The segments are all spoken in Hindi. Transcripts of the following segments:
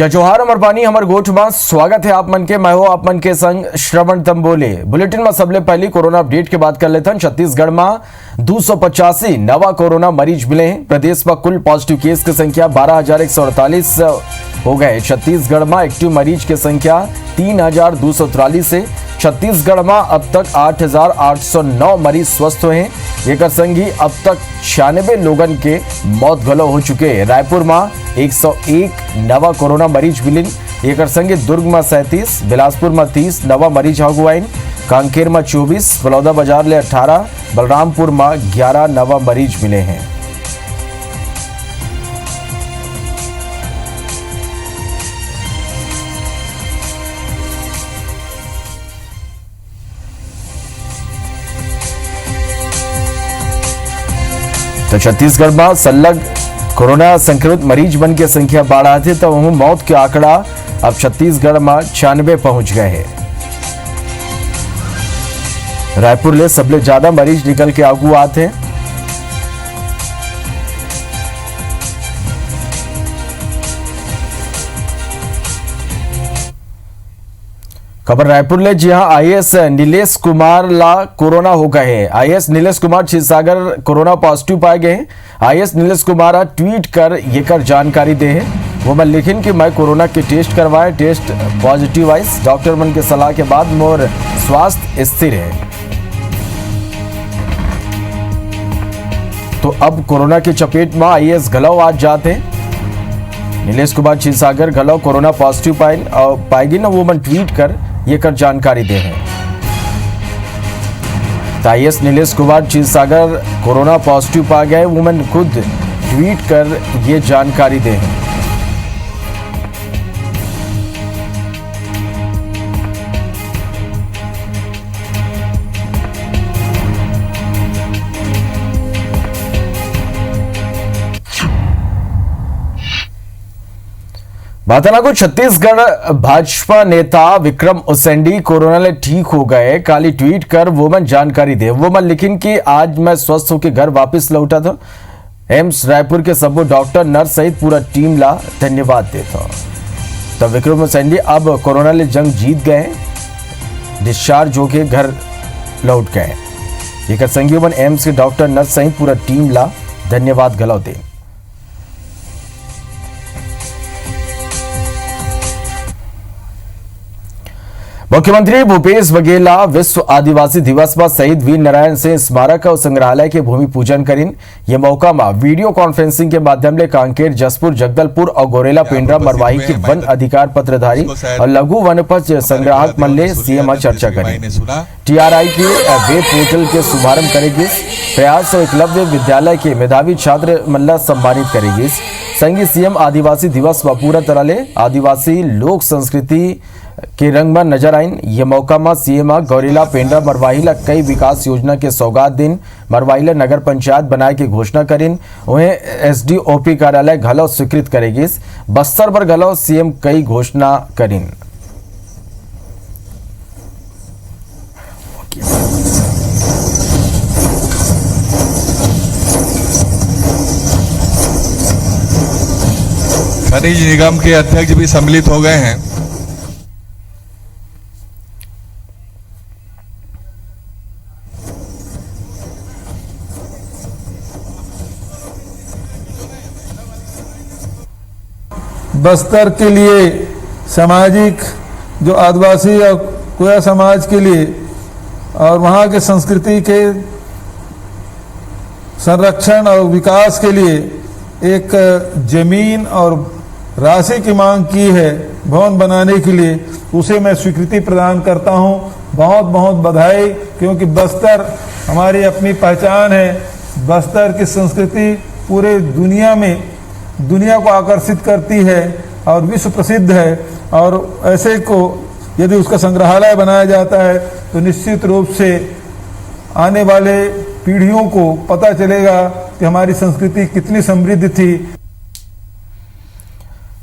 जय जोहार अमर पानी हमर गोठ में स्वागत है आप मन के। मैं हो आप मन के संग श्रवण तंबोले। बुलेटिन में सबले पहली कोरोना अपडेट के बात कर लेते हैं। छत्तीसगढ़ में 285 नवा कोरोना मरीज मिले हैं। प्रदेश में कुल पॉजिटिव केस की संख्या 12,148 हो गए। छत्तीसगढ़ में एक्टिव मरीज की संख्या 3,243 है। छत्तीसगढ़ में अब तक 8,809 मरीज स्वस्थ हुए हैं। एक संगी अब तक 96 लोगन के मौत घलो हो चुके हैं। रायपुर में 101 नवा कोरोना मरीज मिलिन। एक संगे दुर्ग में 37, बिलासपुर में 30 नवा मरीज हगुआइन। कांकेर में 24, बलौदा बाजार ले 18, बलरामपुर में 11 नवा मरीज मिले हैं। तो छत्तीसगढ़ में सलग कोरोना संक्रमित मरीज बन के संख्या बढ़ रहा थे, तो वह मौत के आंकड़ा अब छत्तीसगढ़ में 96 पहुंच गए हैं। रायपुर ले सबले ज्यादा मरीज निकल के आगू आते हैं। खबर रायपुर ले, जी हां, आईएएस नीलेश कुमार ला कोरोना हो गए हैं। IAS Nilesh Kumar Kshirsagar corona positive पाए गए हैं। आईएएस नीलेश कुमार ट्वीट कर ये कर जानकारी दे है। वो मैं लिखिन कि मैं कोरोना के टेस्ट करवाए, टेस्ट पॉजिटिव आइस। डॉक्टर मन के सलाह के बाद मोर स्वास्थ्य स्थिर है। तो अब कोरोना की चपेट में आईएएस घलव आज जाते हैं। नीलेश कुमार क्षीरसागर घलव कोरोना पॉजिटिव पाएगी ना, वो मन ट्वीट कर ये कर जानकारी दे हैं। IAS Nilesh Kumar Kshirsagar corona positive पा गए, वो मन खुद ट्वीट कर ये जानकारी दे हैं। बातना को छत्तीसगढ़ भाजपा नेता विक्रम उसेंडी कोरोना ले ठीक हो गए। काली ट्वीट कर वो मन जानकारी दे। वो मन लिखिन कि आज मैं स्वस्थ होकर घर वापस लौटा था। एम्स रायपुर के सब डॉक्टर, नर्स सहित पूरा टीम ला धन्यवाद देता। तो विक्रम उसेंडी अब कोरोना ले जंग जीत गए, डिस्चार्ज होके घर लौट गए। एक संगी मन एम्स के डॉक्टर, नर्स सहित पूरा टीम ला धन्यवाद गलाव दे। मुख्यमंत्री भूपेश बघेला विश्व आदिवासी दिवस पर शहीद वीर नारायण सिंह स्मारक और संग्रहालय के भूमि पूजन करीन। ये मौका में वीडियो कॉन्फ्रेंसिंग के माध्यम से कांकेर, जसपुर, जगदलपुर और गोरेला पेंड्रा मरवाही के वन अधिकार पत्रधारी और लघु वनोपज संग्राहक मन ले सीएम चर्चा करी। टीआरआई के वेब पोर्टल के शुभारंभ करेगी। प्रयास और एकलव्य विद्यालय के मेधावी छात्र मन सम्मानित करेगी। संगी सीएम आदिवासी दिवस व पूरा तरह ले आदिवासी लोक संस्कृति के रंग में नजर आइन। ये मौका में सीएम गौरेला पेंड्रा मरवाही कई विकास योजना के सौगात दिन। मरवाही नगर पंचायत बनाए की घोषणा करीन। उन्हें एसडीओपी कार्यालय घलव स्वीकृत करेगी। बस्तर पर घलव सीएम कई घोषणा करीन। खनिज निगम के अध्यक्ष भी सम्मिलित हो गए हैं। बस्तर के लिए सामाजिक जो आदिवासी और कोया समाज के लिए और वहाँ के संस्कृति के संरक्षण और विकास के लिए एक जमीन और राशि की मांग की है भवन बनाने के लिए, उसे मैं स्वीकृति प्रदान करता हूँ। बहुत बहुत बधाई, क्योंकि बस्तर हमारी अपनी पहचान है। बस्तर की संस्कृति पूरे दुनिया को आकर्षित करती है और विश्व प्रसिद्ध है। और ऐसे को यदि उसका संग्रहालय बनाया जाता है तो निश्चित रूप से आने वाले पीढ़ियों को पता चलेगा कि हमारी संस्कृति कितनी समृद्ध थी।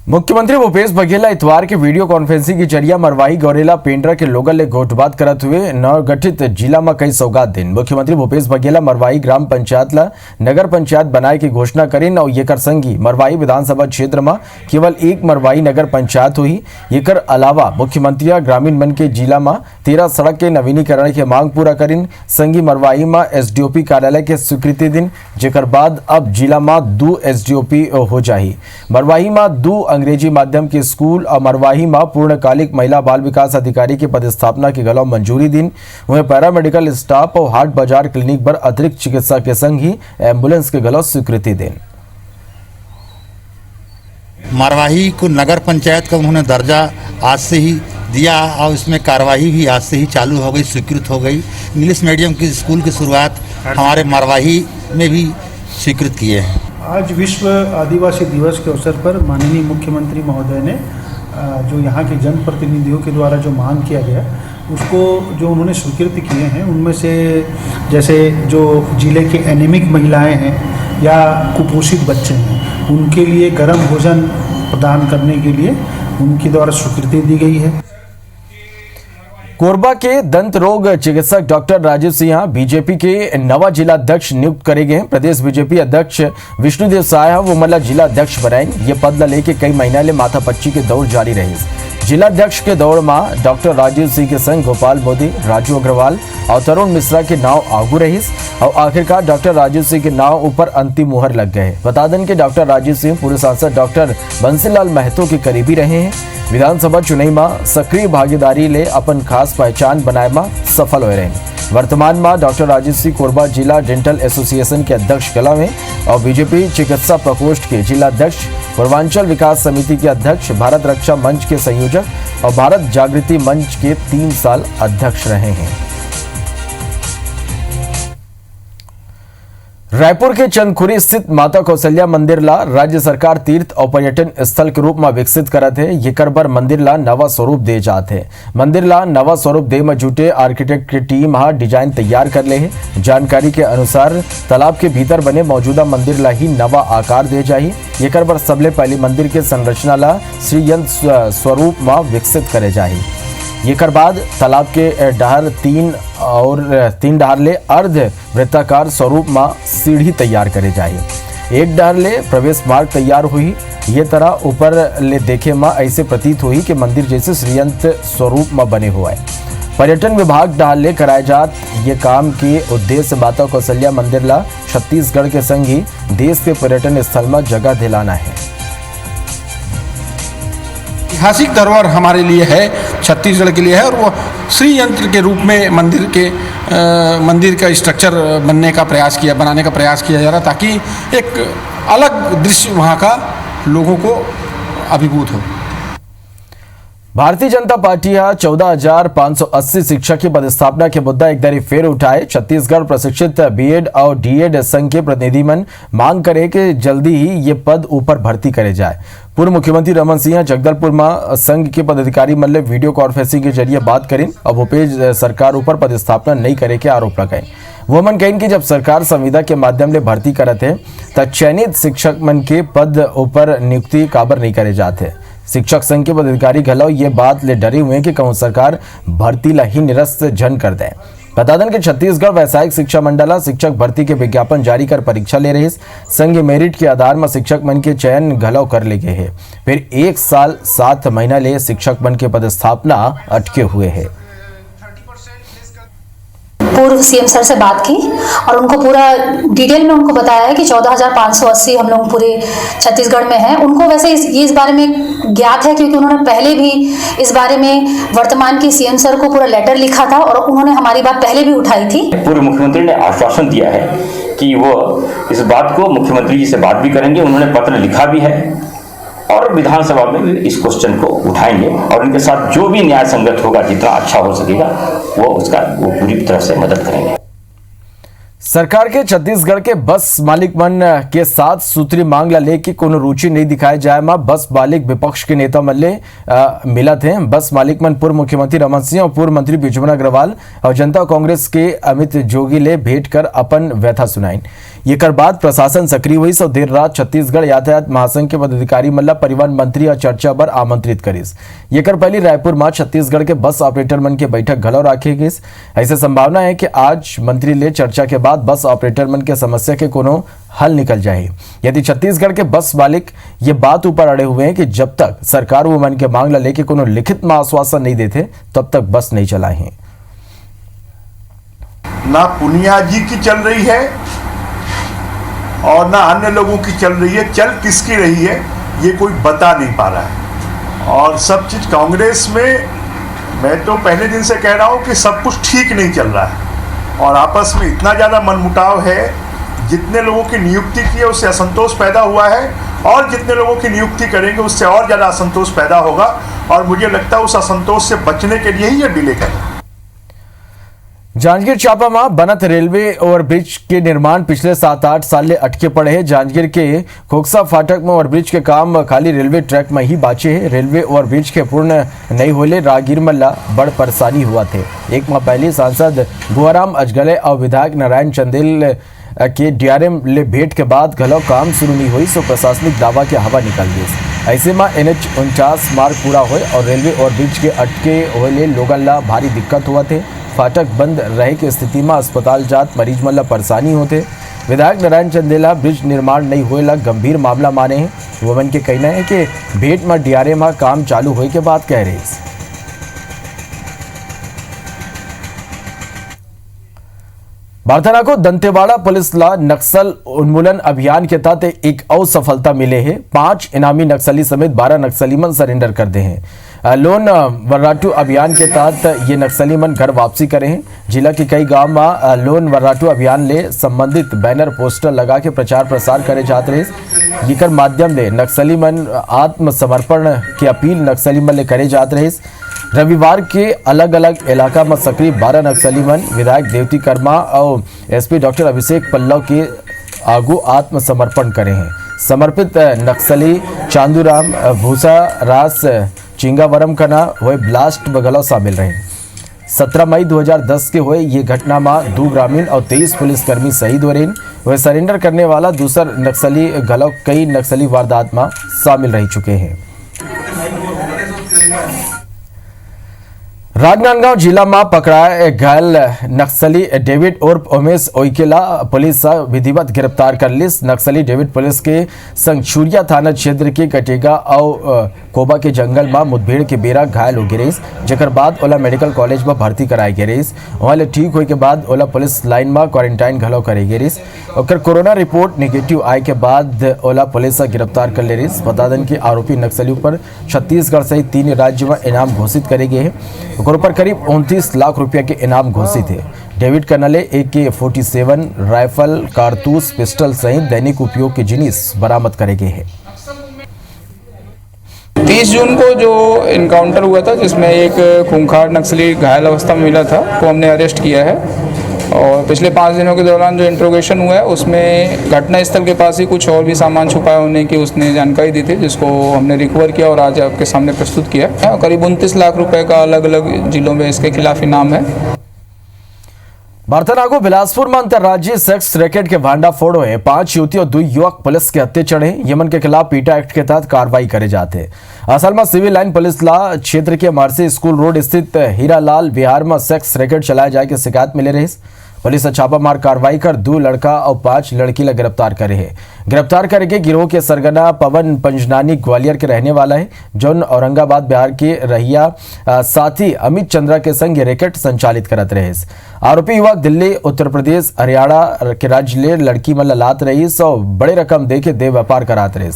मुख्यमंत्री भूपेश बघेल इतवार के वीडियो कॉन्फ्रेंसिंग के जरिए मरवाही गौरेला पेंड्रा के लोगन ले गोठबात करत हुए नवगठित जिला में कई सौगात दिन मुख्यमंत्री भूपेश बघेल मरवाही ग्राम पंचायत ला नगर पंचायत बनाए की घोषणा करीन और येकर संगी मरवाही विधानसभा क्षेत्र में केवल एक मरवाही नगर पंचायत हुई। येकर अलावा मुख्यमंत्री ग्रामीण मन के जिला में 13 सड़क के नवीनीकरण के मांग पूरा करीन। संगी मरवाही में एसडीओपी कार्यालय के स्वीकृति दिन जेकर बाद अब जिला में 2 एसडीओपी हो जाही। मरवाही में 2 अंग्रेजी माध्यम के स्कूल और मरवाही में पूर्णकालिक महिला बाल विकास अधिकारी की पदस्थापना के गलौ मंजूरी दिन। वहीं पैरामेडिकल स्टाफ और हाट बाजार क्लिनिक पर अतिरिक्त चिकित्सा के संग ही एम्बुलेंस के गलौ स्वीकृति दिन। मरवाही को नगर पंचायत का उन्होंने दर्जा आज से ही दिया और इसमें कार्यवाही भी आज से ही चालू हो गई, स्वीकृत हो गई। इंग्लिश मीडियम की स्कूल की शुरुआत हमारे मरवाही में भी स्वीकृत किए हैं। आज विश्व आदिवासी दिवस के अवसर पर माननीय मुख्यमंत्री महोदय ने जो यहाँ के जनप्रतिनिधियों के द्वारा जो मांग किया गया उसको जो उन्होंने स्वीकृति किए हैं उनमें से जैसे जो जिले के एनीमिक महिलाएं हैं या कुपोषित बच्चे हैं उनके लिए गर्म भोजन प्रदान करने के लिए उनके द्वारा स्वीकृति दी गई है। कोरबा के दंत रोग चिकित्सक डॉक्टर राजीव सिंह बीजेपी के नवा जिला अध्यक्ष नियुक्त करे गए। प्रदेश बीजेपी अध्यक्ष विष्णुदेव साय वो मतलब जिला अध्यक्ष बनाए। ये पद लेके कई महीना ले माथा पच्ची के दौड़ जारी रही। जिला अध्यक्ष के दौड़ में डॉक्टर राजीव सिंह के संग गोपाल मोदी, राजू अग्रवाल और तरुण मिश्रा के नाव आगू रही और आखिरकार डॉक्टर राजीव सिंह के नाव ऊपर अंतिम मुहर लग गए। बता दें कि डॉक्टर राजीव सिंह पूर्व सांसद डॉक्टर बंसीलाल महतो के करीबी रहे हैं। विधानसभा चुनाव में सक्रिय भागीदारी ले अपन खास पहचान बनाए में सफल हो रहे। वर्तमान में डॉक्टर राजीव सिंह कोरबा जिला डेंटल एसोसिएशन के अध्यक्ष कला में और बीजेपी चिकित्सा प्रकोष्ठ के जिला अध्यक्ष, पूर्वांचल विकास समिति के अध्यक्ष, भारत रक्षा मंच के संयोजक और भारत जागृति मंच के 3 साल अध्यक्ष रहे हैं। रायपुर के चंदखुरी स्थित माता कौशल्या मंदिर ला राज्य सरकार तीर्थ और पर्यटन स्थल के रूप में विकसित करत है। ये करबर मंदिर ला नवा स्वरूप दे जाते हैं। मंदिर ला नवा स्वरूप दे में जुटे आर्किटेक्ट की टीम डिजाइन तैयार कर ले है। जानकारी के अनुसार तालाब के भीतर बने मौजूदा मंदिर ला ही नवा आकार दे जाही। ये करबर सबले पहले मंदिर के संरचना ला श्रीयंत्र स्वरूप में विकसित करे जाही। येकर बाद तालाब के डहर 3 डहर ले अर्ध वृत्ताकार स्वरूप में सीढ़ी तैयार करे जाए। एक डहर ले प्रवेश मार्ग तैयार हुई। ये तरह ऊपर ले देखे में ऐसे प्रतीत हुई कि मंदिर जैसे श्रीयंत्र स्वरूप में बने हुआ है। पर्यटन विभाग डहर ले कराए जात ये काम के उद्देश्य माता कौशल्या मंदिर ला छत्तीसगढ़ के संग ही देश के पर्यटन स्थल में जगह दिलाना है। ऐतिहासिक धरोहर हमारे लिए है, छत्तीसगढ़ के लिए है और वो श्री यंत्र के रूप में मंदिर का स्ट्रक्चर बनाने का प्रयास किया जा रहा ताकि एक अलग दृश्य वहाँ का लोगों को अभिभूत हो। भारतीय जनता पार्टी 14,580 शिक्षक की पदस्थापना के मुद्दा एक बार फिर उठाए। छत्तीसगढ़ प्रशिक्षित बीएड और डीएड संघ के प्रतिनिधिमंडल मांग करे कि जल्दी ही ये पद ऊपर भर्ती करे जाए। पूर्व मुख्यमंत्री रमन सिंह जगदलपुर में संघ के पदाधिकारी मन ले वीडियो कॉन्फ्रेंसिंग के जरिए बात करें और भूपेश सरकार ऊपर पदस्थापना नहीं करे के आरोप लगाए। वो मन कहें कि जब सरकार संविदा के माध्यम ले भर्ती करते हैं तब चयनित शिक्षक मन के पद ऊपर नियुक्ति काबर नहीं करे जाते। शिक्षक संघ के पदाधिकारी घलौ ये बात ले डरे हुए कि कहूँ सरकार भर्ती ला ही निरस्त जन कर दे। बता दें कि छत्तीसगढ़ व्यावसायिक शिक्षा मंडल शिक्षक भर्ती के विज्ञापन जारी कर परीक्षा ले रही। संघ मेरिट के आधार में शिक्षक मन के चयन घलौ कर ले गए हैं। फिर 1 साल 7 महीना ले शिक्षक मन के पदस्थापना अटके हुए है। पूर्व सीएम सर से बात की और उनको पूरा डिटेल में उनको बताया है कि 14,580 हम लोग पूरे छत्तीसगढ़ में हैं। उनको वैसे इस बारे में ज्ञात है क्योंकि उन्होंने पहले भी इस बारे में वर्तमान के सीएम सर को पूरा लेटर लिखा था और उन्होंने हमारी बात पहले भी उठाई थी। पूर्व मुख्यमंत्री ने आश्वासन दिया है कि वो इस बात को मुख्यमंत्री जी से बात भी करेंगे। उन्होंने पत्र लिखा भी है और विधानसभा में भी इस क्वेश्चन को उठाएंगे और इनके साथ जो भी न्याय संगत होगा, जितना अच्छा हो सकेगा वो पूरी तरह से मदद करेंगे। सरकार के छत्तीसगढ़ के बस मालिक मन के 7 सूत्री मांग ला लेके कोनो रुचि नहीं दिखाए जाए में बस मालिक विपक्ष के नेता मन ले मिला थे। बस मालिक मन पूर्व मुख्यमंत्री रमन सिंह और पूर्व मंत्री बिजमन अग्रवाल और जनता कांग्रेस के अमित जोगी ले भेंट कर अपन व्यथा सुनाई। एकर बाद प्रशासन सक्रिय हुई सो देर रात छत्तीसगढ़ यातायात महासंघ के पदाधिकारी मल्ला परिवहन मंत्री और चर्चा पर आमंत्रित करिस। एकर पहले रायपुर में छत्तीसगढ़ के बस ऑपरेटर मन के बैठक घलो राखे गई। ऐसे संभावना है कि आज मंत्री ले चर्चा के बाद बस ऑपरेटर मन के समस्या के कोनो हल निकल जाए। यदि छत्तीसगढ़ के बस मालिक ये बात ऊपर अड़े हुए हैं कि जब तक सरकार वो मन के मांग ला लेके कोनो लिखित में आश्वासन नहीं देते तब तक बस नहीं चलाए हैं। ना पुनिया जी की चल रही है और ना अन्य लोगों की चल रही है। चल किसकी रही है ये कोई बता नहीं पा रहा है। और सब चीज कांग्रेस में, मैं तो पहले दिन से कह रहा हूं कि सब कुछ ठीक नहीं चल रहा है और आपस में इतना ज़्यादा मनमुटाव है। जितने लोगों की नियुक्ति की है उससे असंतोष पैदा हुआ है और जितने लोगों की नियुक्ति करेंगे उससे और ज़्यादा असंतोष पैदा होगा और मुझे लगता है उस असंतोष से बचने के लिए ही ये डिले करें। जांजगीर चांपा में बनत रेलवे ओवरब्रिज के निर्माण पिछले 7-8 साल ले अटके पड़े हैं। जांजगीर के खोखसा फाटक में ओवरब्रिज के काम खाली रेलवे ट्रैक में ही बाचे है। रेलवे ओवरब्रिज के पूर्ण नहीं होले राहगीर मल्ला बड़ परेशानी हुआ थे। एक माह पहले सांसद भुआराम अजगले और विधायक नारायण चंदेल के डीआरएम ले भेंट के बाद घलो काम शुरू नहीं हुई सो प्रशासनिक दावा के हवा निकल गई। ऐसे में NH49 मार्ग पूरा हुए और रेलवे ओवरब्रिज के अटके होले लोगन ला भारी दिक्कत हुआ थे। फाटक बंद रहे की स्थिति में अस्पताल जात मरीज मन ला परेशानी होते। विधायक नारायण चंदेला ब्रिज निर्माण नहीं हुए ला गंभीर मामला माने हैं। वोमन के कहना है कि भेंट में डीआरएम में काम चालू होए के बाद कह रहे। बारथाना को दंतेवाड़ा पुलिस ला नक्सल उन्मूलन अभियान के तहत एक और सफलता मिले है। 5 इनामी नक्सली समेत 12 नक्सली मन सरेंडर कर दे हैं। लोन वर्राटू अभियान के तहत ये नक्सली मन घर वापसी करे हैं। जिला के कई गांव में लोन वर्राटू अभियान ले संबंधित बैनर पोस्टर लगा के प्रचार प्रसार करे जाते रहे। जिकर माध्यम ले नक्सली मन आत्मसमर्पण की अपील नक्सली मन ले करे जाते रहे। रविवार के अलग अलग इलाका में सक्रिय 12 नक्सली मन विधायक देवती कर्मा और एसपी डॉक्टर अभिषेक पल्लव के आगू आत्मसमर्पण करे हैं। समर्पित नक्सली चांदूराम भूसा रास चिंगावरम कना हुए ब्लास्ट बगलौ शामिल रहे। 17 मई 2010 के हुए ये घटना में 2 ग्रामीण और 23 पुलिसकर्मी शहीद हो रहे। वह सरेंडर करने वाला दूसर नक्सली घलौ कई नक्सली वारदात में शामिल रह चुके हैं। राजनांदगांव जिला में पकड़ाए घायल नक्सली डेविड उर्फ उमेश ओइकेला पुलिस विधिवत गिरफ्तार कर लिस। नक्सली डेविड पुलिस के संगछुरिया थाना क्षेत्र के कटेगा और कोबा के जंगल में मुठभेड़ के बेरा घायल हो गिरे, जकर बाद ओला मेडिकल कॉलेज में भर्ती कराई गिरे। वहाँ ले ठीक होए के बाद ओला पुलिस लाइन में क्वारंटाइन घलो करे गिरे। ओकर कोरोना रिपोर्ट नेगेटिव आए के बाद ओला पुलिस गिरफ्तार कर ले रही। बता दें कि आरोपी नक्सलियों पर छत्तीसगढ़ सहित 3 राज्य में इनाम घोषित करे गए हैं। पर करीब 29 लाख रुपया के इनाम घोषित है। डेविड कर्नले AK-47 राइफल, कारतूस, पिस्टल सहित दैनिक उपयोग के जिनिस बरामद करे गए हैं। 30 जून को जो इनकाउंटर हुआ था जिसमें एक खूंखार नक्सली घायल अवस्था में मिला था को हमने अरेस्ट किया है और पिछले 5 दिनों के दौरान जो इंट्रोगेशन हुआ है उसमें घटनास्थल के पास ही कुछ और भी सामान छुपाए होने की उसने जानकारी दी थी, जिसको हमने रिकवर किया और आज आपके सामने प्रस्तुत किया। करीब 29 लाख रुपए का अलग अलग जिलों में इसके खिलाफ इनाम है। बारथाना बिलासपुर में अंतर्राज्यीय सेक्स रैकेट के भांडाफोड़ हुए 5 युवती और 2 युवक पुलिस के हत्थे चढ़े। यमन के खिलाफ पीटा एक्ट के तहत कार्रवाई करे जाते। असल में सिविल लाइन पुलिस ला क्षेत्र के मार्सी स्कूल रोड स्थित हीरालाल विहार में सेक्स रैकेट चलाए जाए की शिकायत मिले रही। पुलिस छापामार कार्रवाई कर 2 लड़का और 5 लड़की ला गिरफ्तार करे है। गिरफ्तार करके गिरोह के सरगना पवन पंजनानी ग्वालियर के रहने वाला है, जौन औरंगाबाद बिहार के रहिया साथी अमित चंद्रा के संग रैकेट संचालित करत रहे। आरोपी युवक दिल्ली, उत्तर प्रदेश, हरियाणा के राज्य ले लड़की मन लात रही सौ बड़े रकम दे के दे व्यापार करात रहे।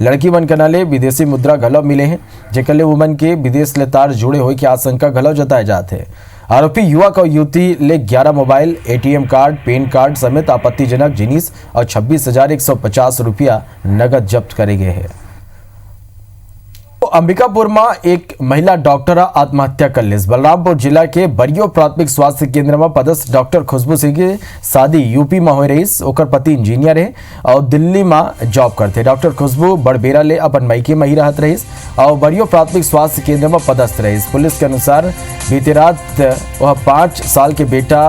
लड़की मन कना ले विदेशी मुद्रा घलो मिले हैं, जेकर ले वुमन के विदेश ले तार जुड़े होए की आशंका घलो जताए जाते। आरोपी युवक और युवती ले 11 mobile, ATM card, pan card समेत आपत्तिजनक जिनिस और 26,150 रुपया नगद जब्त करे गए हैं। अंबिकापुर में एक महिला डॉक्टर आत्महत्या कर लिस। बलरामपुर जिला के बरियो प्राथमिक स्वास्थ्य केंद्र में पदस्थ डॉक्टर खुशबू सिंह की शादी यूपी में हो रही। ओकर पति इंजीनियर है और दिल्ली में जॉब करते। डॉक्टर खुशबू बड़बेरा ले अपन मायके में ही रहत रही और बरियो प्राथमिक स्वास्थ्य केंद्र में पदस्थ रही। पुलिस के अनुसार बीती रात वह 5 साल के बेटा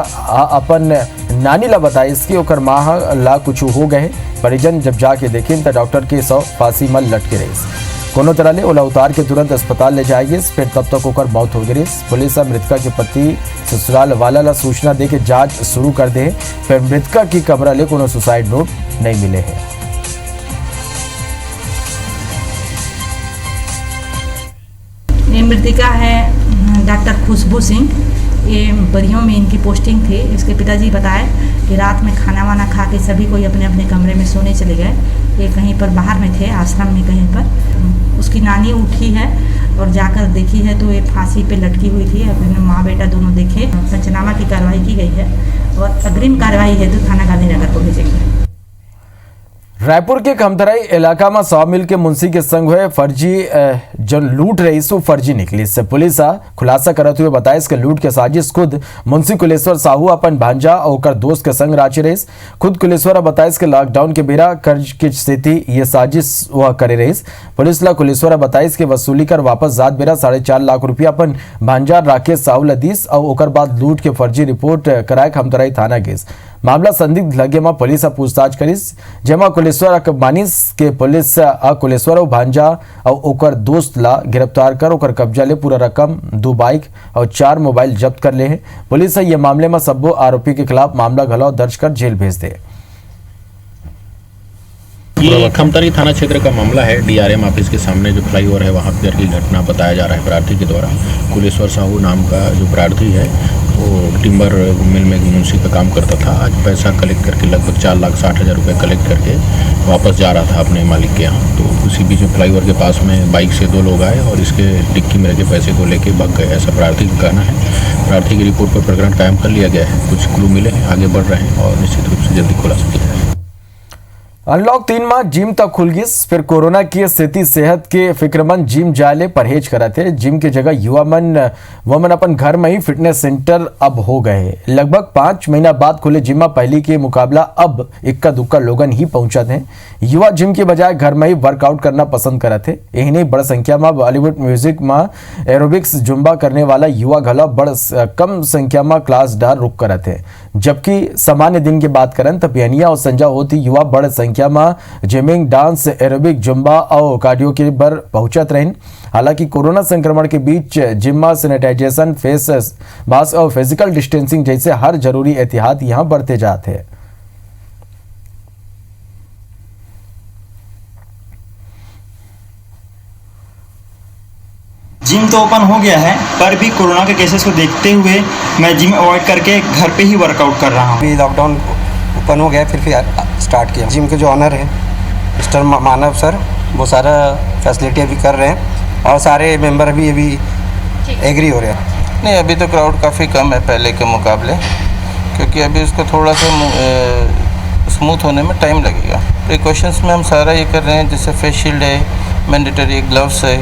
अपन नानी ला बताइस कि ओकर माँ ला कुछ हो गए। परिजन जब जाके देखें तो डॉक्टर के सौ फांसी में लटके रही। कोनो तरह ले ओला उतार के तुरंत अस्पताल ले जाएगी, फिर तब तक ओकर मौत हो गई। पुलिस मृतका के पति ससुराल वाला ला सूचना दे के जांच शुरू कर दे। फिर मृतका की कमरा ले कोनो सुसाइड नोट नहीं मिले हैं। ये मृतिका है डॉक्टर खुशबू सिंह। ये बरियों में इनकी पोस्टिंग थी। इसके पिताजी बताए कि रात में खाना वाना खा के सभी कोई अपने अपने कमरे में सोने चले गए। ये कहीं पर बाहर में थे, आश्रम में कहीं पर। उसकी नानी उठी है और जाकर देखी है तो ये फांसी पे लटकी हुई थी। अपने माँ बेटा दोनों देखे। पंचनामा की कार्रवाई की गई है और अग्रिम कार्रवाई हेतु थाना गांधीनगर को भेजेंगे। रायपुर के खमतराई इलाका में 100 मिल के मुंशी के संग हुए फर्जी जो लूट रही सो फर्जी निकली। इससे पुलिस खुलासा करते हुए बताया कि लूट के साजिश खुद मुंशी कुलेश्वर साहू अपन भांजा और ओकर दोस्त के संग राची रही। खुद कुलेश्वर बताया कि लॉकडाउन के बेरा कर्ज की स्थिति ये साजिश वह करे रही। पुलिस ला कुलेश्वर बताया कि वसूली कर वापस जात बेरा 4.5 लाख रुपया अपन भांजा राकेश साहू लदीस और ओकर बाद लूट के फर्जी रिपोर्ट कराए खमतराई थाना गेस। मामला संदिग्ध लगे में पुलिस पूछताछ करीस, जेमा कुलेश्वर मानिस के पुलिस कुलेश्वर और भांजा और ओकर दोस्त ला गिरफ्तार कर ओकर कब्जा ले पूरा रकम 2 बाइक और 4 मोबाइल जब्त कर ले हैं। पुलिस ये मामले में सब्बो आरोपी के खिलाफ मामला घलाव दर्ज कर जेल भेज दे। ये खमतराई थाना क्षेत्र का मामला है। डीआरएम ऑफिस के सामने जो फ्लाईओवर है वहाँ पर की घटना बताया जा रहा है प्रार्थी के द्वारा। कुलेश्वर साहू नाम का जो प्रार्थी है वो टिम्बर मिल में मुंशी का काम करता था। आज पैसा कलेक्ट करके लगभग 4,60,000 रुपये कलेक्ट करके वापस जा रहा था अपने मालिक के यहाँ। तो उसी बीच में फ्लाईओवर के पास में बाइक से 2 लोग आए और इसके डिक्की में रखे पैसे को लेके भाग गए, ऐसा प्रार्थी का कहना है। प्रार्थी की रिपोर्ट पर प्रकरण कायम कर लिया गया है। कुछ क्लू मिले हैं, आगे बढ़ रहे हैं और निश्चित रूप से जल्दी खुलासा किया जाएगा। अनलॉक 3 में जिम तक खुल गई। फिर कोरोना की स्थिति सेहत के फिक्रमंद जिम जाले परहेज करा थे। जिम की जगह युवा मन अपन घर में ही फिटनेस सेंटर अब हो गए। लगभग 5 महीना बाद खुले जिम में पहले के मुकाबला अब इक्का दुक्का लोगन ही पहुंचा थे। युवा जिम के बजाय घर में ही वर्कआउट करना पसंद करा थे। यही नहीं बड़ संख्या में बॉलीवुड म्यूजिक में एरोबिक्स जुम्बा करने वाला युवा घला बड़ कम संख्या में क्लास डार रुक करा थे। जबकि सामान्य दिन की बात करें तो पियनिया और संजा होती युवा बड़ संख्या में जिमिंग, डांस, एरोबिक, जुम्बा और कार्डियो के बर पहुंचत रहे। हालांकि कोरोना संक्रमण के बीच जिम में सैनिटाइजेशन, फेस मास्क और फिजिकल डिस्टेंसिंग जैसे हर जरूरी एहतियात यहां बढ़ते जाते हैं। जिम तो ओपन हो गया है पर भी कोरोना के केसेस को देखते हुए मैं जिम अवॉइड करके घर पे ही वर्कआउट कर रहा हूँ। अभी लॉकडाउन ओपन हो गया फिर स्टार्ट किया। जिम के जो ऑनर है मिस्टर मानव सर वो सारा फैसिलिटी अभी कर रहे हैं और सारे मेंबर भी अभी एग्री हो रहे हैं। नहीं, अभी तो क्राउड काफ़ी कम है पहले के मुकाबले, क्योंकि अभी उसको थोड़ा सा स्मूथ होने में टाइम लगेगा। प्रिकॉशंस में हम सारा ये कर रहे हैं, जैसे फेस शील्ड है, मैंडेटरी ग्लव्स है,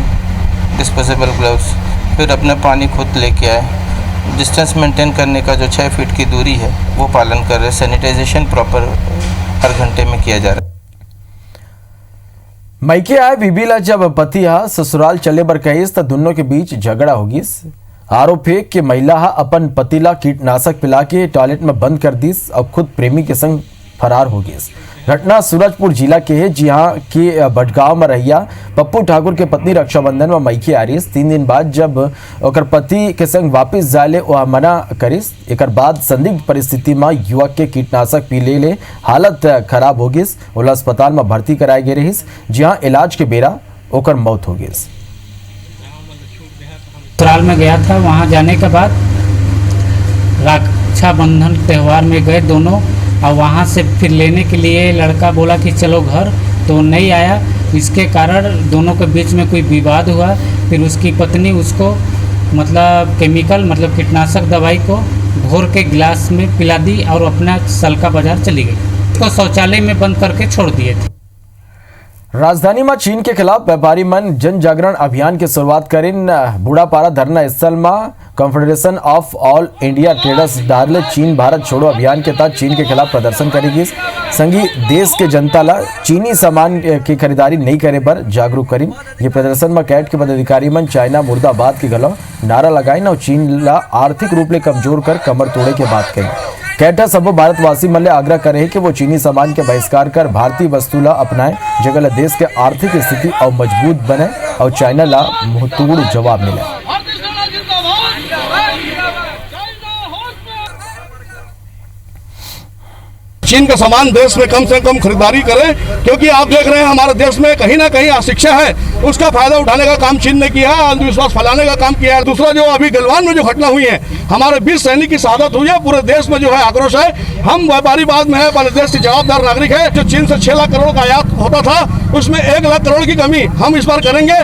डिस्पोजेबल ग्लव्स, फिर अपना पानी खुद लेके आए, डिस्टेंस मेंटेन करने का जो 6 फीट की दूरी है वो पालन कर रहे हैं, सैनिटाइजेशन प्रॉपर हर घंटे में किया जा रहा है। मैके आए बीबी ला जब पति ससुराल चले बर कहिस तो दोनों के बीच झगड़ा होगिस। आरोप है कि महिला अपन पति ला कीटनाशक पिला के टॉयलेट में बंद कर दीस और खुद प्रेमी के संग फरार हो गई। घटना सूरजपुर जिला के है, जहां के बटगांव में रहिया पप्पू ठाकुर के पत्नी रक्षाबंधन में मैके आ रही। 3 दिन बाद जब ओकर पति के संग वापस जाले वह मना करिस। एक बाद संदिग्ध परिस्थिति में युवक के कीटनाशक पी ले हालत खराब हो गई। ओला अस्पताल में भर्ती कराई गई रही, जहां इलाज के बेरा ओकर मौत हो गई। ससुराल में गया था, वहां जाने के बाद रक्षाबंधन त्यौहार में गए दोनों, और वहाँ से फिर लेने के लिए लड़का बोला कि चलो घर, तो नहीं आया। इसके कारण दोनों के बीच में कोई विवाद हुआ। फिर उसकी पत्नी उसको केमिकल कीटनाशक दवाई को घोर के गिलास में पिला दी और अपना सलका बाजार चली गई। उसको शौचालय में बंद करके छोड़ दिए थे। राजधानी में चीन के खिलाफ व्यापारी मन जन जागरण अभियान की शुरुआत करीन। बूढ़ापारा धरना स्थल में confederation of all India traders डाले चीन भारत छोड़ो अभियान के तहत चीन के खिलाफ प्रदर्शन करेगी। संगी देश के जनता ला चीनी सामान की खरीदारी नहीं करे पर जागरूक करीन। ये प्रदर्शन में कैट के पदाधिकारी मन चाइना मुर्दाबाद के गलो नारा लगाइन और चीन ला आर्थिक रूप से कमजोर कर कमर तोड़े के बात कही। कैटा सब भारतवासी मन ले आग्रह करे कि वो चीनी सामान के बहिष्कार कर भारतीय वस्तु ला अपनाए, जगह देश के आर्थिक स्थिति और मजबूत बने और चाइना ला मुंहतोड़ जवाब मिले। चीन का सामान देश में कम से कम खरीदारी करें, क्योंकि आप देख रहे हैं हमारे देश में कहीं ना कहीं अशिक्षा है, उसका फायदा उठाने का काम चीन ने किया है, अंधविश्वास फैलाने का काम किया है। दूसरा जो अभी गलवान में जो घटना हुई है, हमारे 20 सैनिक की शहादत हुई है, पूरे देश में जो है आक्रोश है। हम व्यापारी बाद में है, अपने देश के जवाबदार नागरिक है। जो चीन से 6 लाख करोड़ का आयात होता था, उसमें 1 लाख करोड़ की कमी हम इस बार करेंगे।